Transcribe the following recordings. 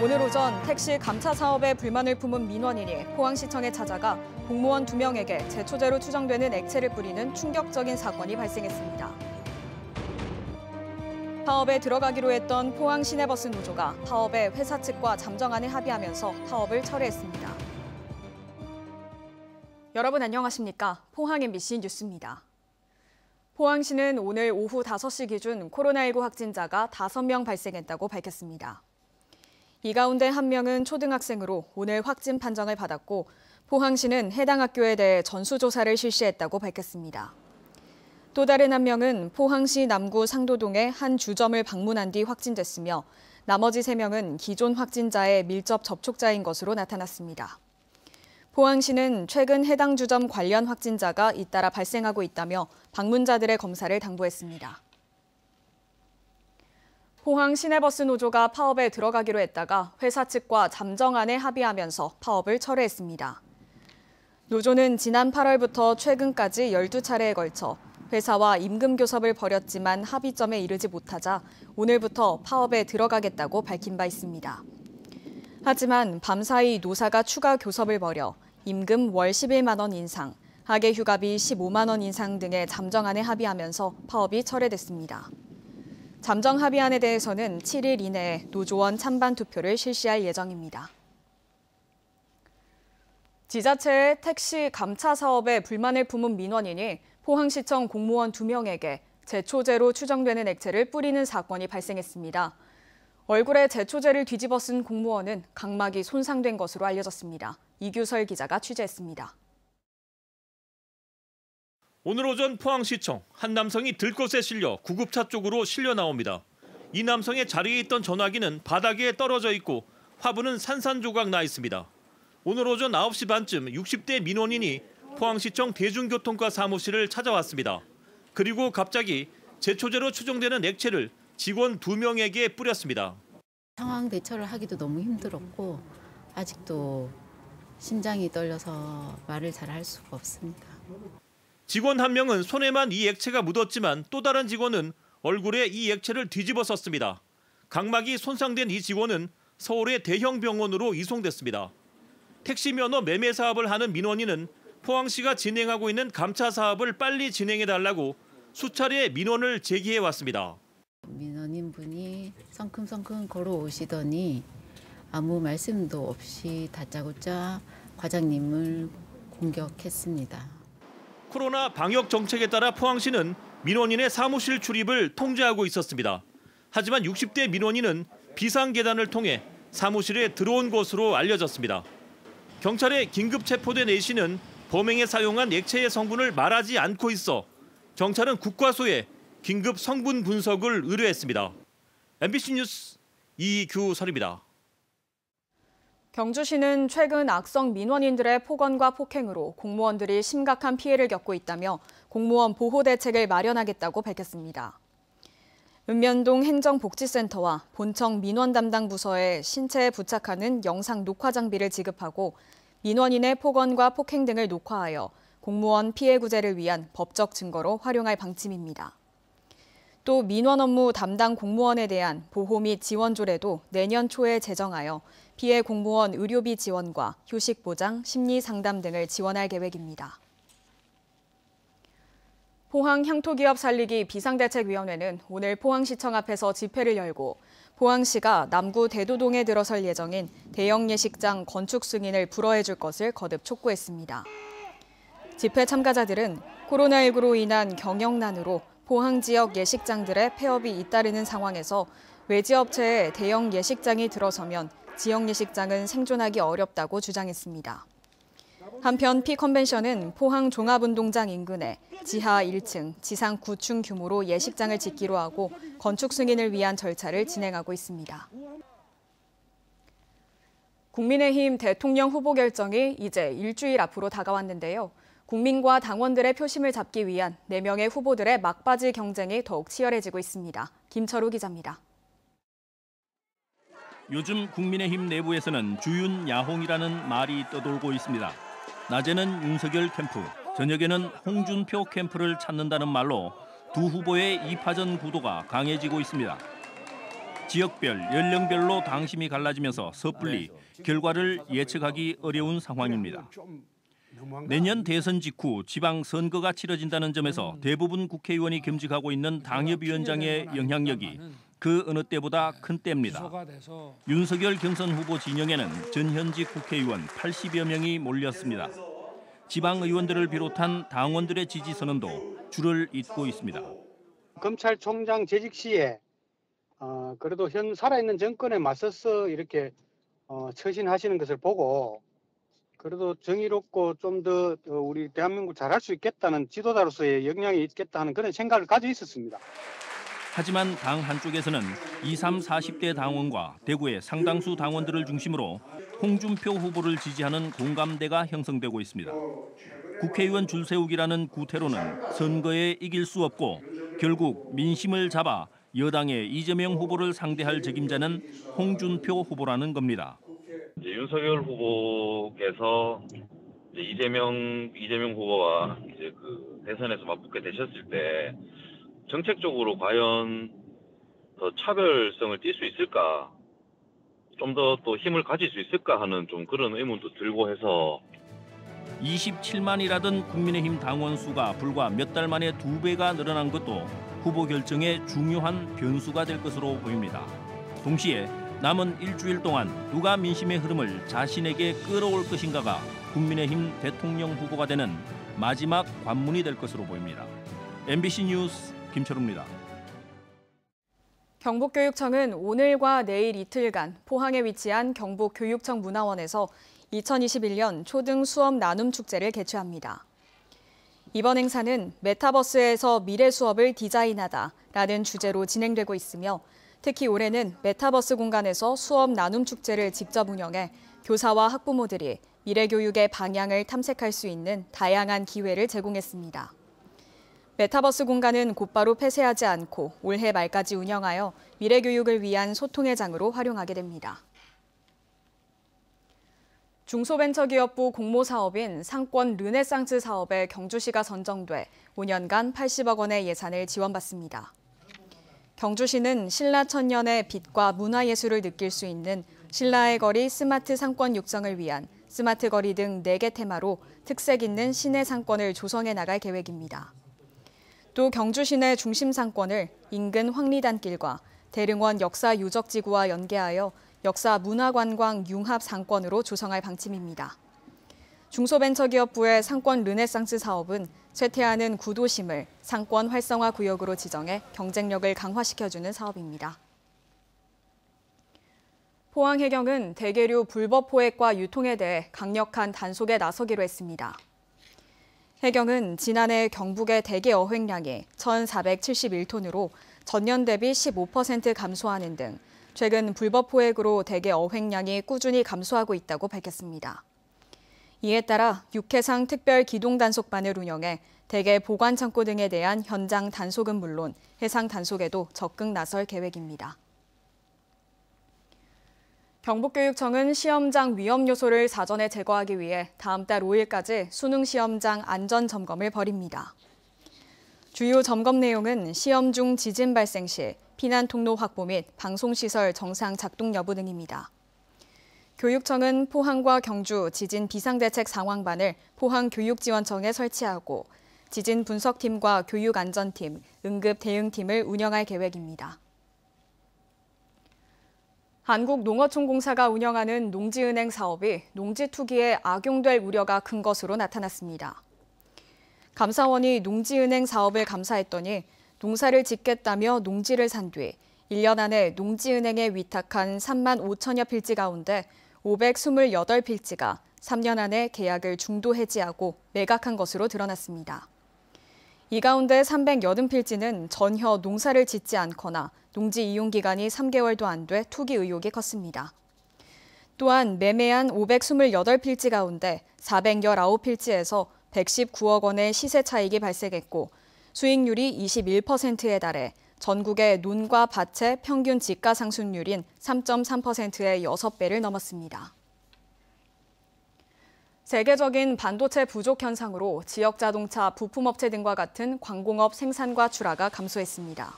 오늘 오전 택시 감차 사업에 불만을 품은 민원인이 포항시청에 찾아가 공무원 2명에게 제초제로 추정되는 액체를 뿌리는 충격적인 사건이 발생했습니다. 파업에 들어가기로 했던 포항 시내버스 노조가 파업에 회사 측과 잠정안에 합의하면서 파업을 철회했습니다. 여러분 안녕하십니까? 포항 MBC 뉴스입니다. 포항시는 오늘 오후 5시 기준 코로나19 확진자가 5명 발생했다고 밝혔습니다. 이 가운데 1명은 초등학생으로 오늘 확진 판정을 받았고 포항시는 해당 학교에 대해 전수조사를 실시했다고 밝혔습니다. 또 다른 1명은 포항시 남구 상도동의 한 주점을 방문한 뒤 확진됐으며 나머지 3명은 기존 확진자의 밀접 접촉자인 것으로 나타났습니다. 포항시는 최근 해당 주점 관련 확진자가 잇따라 발생하고 있다며 방문자들의 검사를 당부했습니다. 포항 시내버스 노조가 파업에 들어가기로 했다가 회사 측과 잠정안에 합의하면서 파업을 철회했습니다. 노조는 지난 8월부터 최근까지 12차례에 걸쳐 회사와 임금 교섭을 벌였지만 합의점에 이르지 못하자 오늘부터 파업에 들어가겠다고 밝힌 바 있습니다. 하지만 밤사이 노사가 추가 교섭을 벌여 임금 월 11만 원 인상, 하계 휴가비 15만 원 인상 등의 잠정안에 합의하면서 파업이 철회됐습니다. 잠정 합의안에 대해서는 7일 이내에 노조원 찬반 투표를 실시할 예정입니다. 지자체의 택시 감차 사업에 불만을 품은 민원인이 포항시청 공무원 2명에게 제초제로 추정되는 액체를 뿌리는 사건이 발생했습니다. 얼굴에 제초제를 뒤집어 쓴 공무원은 각막이 손상된 것으로 알려졌습니다. 이규설 기자가 취재했습니다. 오늘 오전 포항시청 한 남성이 들것에 실려 구급차 쪽으로 실려 나옵니다. 이 남성의 자리에 있던 전화기는 바닥에 떨어져 있고 화분은 산산조각 나 있습니다. 오늘 오전 9시 반쯤 60대 민원인이 포항시청 대중교통과 사무실을 찾아왔습니다. 그리고 갑자기 제초제로 추정되는 액체를 직원 2명에게 뿌렸습니다. 상황 대처를 하기도 너무 힘들었고 아직도 심장이 떨려서 말을 잘 할 수가 없습니다. 직원 1명은 손에만 이 액체가 묻었지만 또 다른 직원은 얼굴에 이 액체를 뒤집어 썼습니다. 각막이 손상된 이 직원은 서울의 대형 병원으로 이송됐습니다. 택시 면허 매매 사업을 하는 민원인은 포항시가 진행하고 있는 감차 사업을 빨리 진행해달라고 수차례 민원을 제기해왔습니다. 민원인분이 성큼성큼 걸어오시더니 아무 말씀도 없이 다짜고짜 과장님을 공격했습니다. 코로나 방역 정책에 따라 포항시는 민원인의 사무실 출입을 통제하고 있었습니다. 하지만 60대 민원인은 비상계단을 통해 사무실에 들어온 것으로 알려졌습니다. 경찰에 긴급 체포된 A씨는 범행에 사용한 액체의 성분을 말하지 않고 있어 경찰은 국과수에 긴급 성분 분석을 의뢰했습니다. MBC 뉴스 이규설입니다. 경주시는 최근 악성 민원인들의 폭언과 폭행으로 공무원들이 심각한 피해를 겪고 있다며 공무원 보호 대책을 마련하겠다고 밝혔습니다. 읍면동 행정복지센터와 본청 민원 담당 부서에 신체에 부착하는 영상 녹화 장비를 지급하고 민원인의 폭언과 폭행 등을 녹화하여 공무원 피해 구제를 위한 법적 증거로 활용할 방침입니다. 또 민원 업무 담당 공무원에 대한 보호 및 지원 조례도 내년 초에 제정하여 피해 공무원 의료비 지원과 휴식 보장, 심리 상담 등을 지원할 계획입니다. 포항 향토기업 살리기 비상대책위원회는 오늘 포항시청 앞에서 집회를 열고 포항시가 남구 대도동에 들어설 예정인 대형 예식장 건축 승인을 불허해 줄 것을 거듭 촉구했습니다. 집회 참가자들은 코로나19로 인한 경영난으로 포항 지역 예식장들의 폐업이 잇따르는 상황에서 외지 업체에 대형 예식장이 들어서면 지역 예식장은 생존하기 어렵다고 주장했습니다. 한편 P컨벤션은 포항 종합운동장 인근에 지하 1층, 지상 9층 규모로 예식장을 짓기로 하고 건축 승인을 위한 절차를 진행하고 있습니다. 국민의힘 대통령 후보 결정이 이제 일주일 앞으로 다가왔는데요. 국민과 당원들의 표심을 잡기 위한 4명의 후보들의 막바지 경쟁이 더욱 치열해지고 있습니다. 김철우 기자입니다. 요즘 국민의힘 내부에서는 주윤 야홍이라는 말이 떠돌고 있습니다. 낮에는 윤석열 캠프, 저녁에는 홍준표 캠프를 찾는다는 말로 두 후보의 이파전 구도가 강해지고 있습니다. 지역별, 연령별로 당심이 갈라지면서 섣불리 결과를 예측하기 어려운 상황입니다. 내년 대선 직후 지방선거가 치러진다는 점에서 대부분 국회의원이 겸직하고 있는 당협위원장의 영향력이 그 어느 때보다 큰 때입니다. 윤석열 경선 후보 진영에는 전현직 국회의원 80여 명이 몰렸습니다. 지방의원들을 비롯한 당원들의 지지 선언도 줄을 잇고 있습니다. 검찰총장 재직 시에 그래도 현 살아있는 정권에 맞서서 이렇게 처신하시는 것을 보고 그래도 정의롭고 좀 더 우리 대한민국 잘할 수 있겠다는 지도자로서의 역량이 있겠다 하는 그런 생각을 가지고 있었습니다. 하지만 당 한쪽에서는 20, 40대 당원과 대구의 상당수 당원들을 중심으로 홍준표 후보를 지지하는 공감대가 형성되고 있습니다. 국회의원 줄 세우기라는 구태로는 선거에 이길 수 없고 결국 민심을 잡아 여당의 이재명 후보를 상대할 책임자는 홍준표 후보라는 겁니다. 윤석열 후보께서 이재명 후보와 이제 그 대선에서 맞붙게 되셨을 때 정책적으로 과연 더 차별성을 띌 수 있을까, 좀 더 또 힘을 가질 수 있을까 하는 좀 그런 의문도 들고 해서 27만이라던 국민의힘 당원 수가 불과 몇 달 만에 2배가 늘어난 것도 후보 결정에 중요한 변수가 될 것으로 보입니다. 동시에 남은 일주일 동안 누가 민심의 흐름을 자신에게 끌어올 것인가가 국민의힘 대통령 후보가 되는 마지막 관문이 될 것으로 보입니다. MBC 뉴스 김철우입니다. 경북교육청은 오늘과 내일 이틀간 포항에 위치한 경북교육청 문화원에서 2021년 초등 수업 나눔 축제를 개최합니다. 이번 행사는 메타버스에서 미래 수업을 디자인하다라는 주제로 진행되고 있으며 특히 올해는 메타버스 공간에서 수업 나눔 축제를 직접 운영해 교사와 학부모들이 미래 교육의 방향을 탐색할 수 있는 다양한 기회를 제공했습니다. 메타버스 공간은 곧바로 폐쇄하지 않고 올해 말까지 운영하여 미래 교육을 위한 소통의 장으로 활용하게 됩니다. 중소벤처기업부 공모사업인 상권 르네상스 사업에 경주시가 선정돼 5년간 80억 원의 예산을 지원받습니다. 경주시는 신라 천년의 빛과 문화예술을 느낄 수 있는 신라의 거리 스마트 상권 육성을 위한 스마트 거리 등 4개 테마로 특색 있는 시내 상권을 조성해 나갈 계획입니다. 또 경주 시내 중심 상권을 인근 황리단길과 대릉원 역사 유적지구와 연계하여 역사 문화관광 융합 상권으로 조성할 방침입니다. 중소벤처기업부의 상권 르네상스 사업은 쇠퇴하는 구도심을 상권 활성화 구역으로 지정해 경쟁력을 강화시켜주는 사업입니다. 포항해경은 대게류 불법 포획과 유통에 대해 강력한 단속에 나서기로 했습니다. 해경은 지난해 경북의 대게 어획량이 1,471톤으로 전년 대비 15% 감소하는 등 최근 불법 포획으로 대게 어획량이 꾸준히 감소하고 있다고 밝혔습니다. 이에 따라 육해상 특별 기동 단속반을 운영해 대게 보관 창고 등에 대한 현장 단속은 물론 해상 단속에도 적극 나설 계획입니다. 경북교육청은 시험장 위험 요소를 사전에 제거하기 위해 다음 달 5일까지 수능 시험장 안전 점검을 벌입니다. 주요 점검 내용은 시험 중 지진 발생 시 피난 통로 확보 및 방송시설 정상 작동 여부 등입니다. 교육청은 포항과 경주 지진 비상대책 상황반을 포항교육지원청에 설치하고 지진 분석팀과 교육안전팀, 응급대응팀을 운영할 계획입니다. 한국농어촌공사가 운영하는 농지은행 사업이 농지 투기에 악용될 우려가 큰 것으로 나타났습니다. 감사원이 농지은행 사업을 감사했더니 농사를 짓겠다며 농지를 산 뒤 1년 안에 농지은행에 위탁한 3만 5천여 필지 가운데 528필지가 3년 안에 계약을 중도 해지하고 매각한 것으로 드러났습니다. 이 가운데 380필지는 전혀 농사를 짓지 않거나 농지 이용 기간이 3개월도 안 돼 투기 의혹이 컸습니다. 또한 매매한 528필지 가운데 419필지에서 119억 원의 시세 차익이 발생했고 수익률이 21%에 달해 전국의 논과 밭의 평균 지가 상승률인 3.3%의 6배를 넘었습니다. 세계적인 반도체 부족 현상으로 지역 자동차 부품업체 등과 같은 광공업 생산과 출하가 감소했습니다.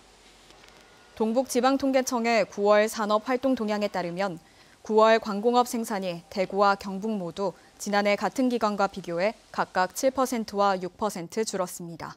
동북지방통계청의 9월 산업활동 동향에 따르면 9월 광공업 생산이 대구와 경북 모두 지난해 같은 기간과 비교해 각각 7%와 6% 줄었습니다.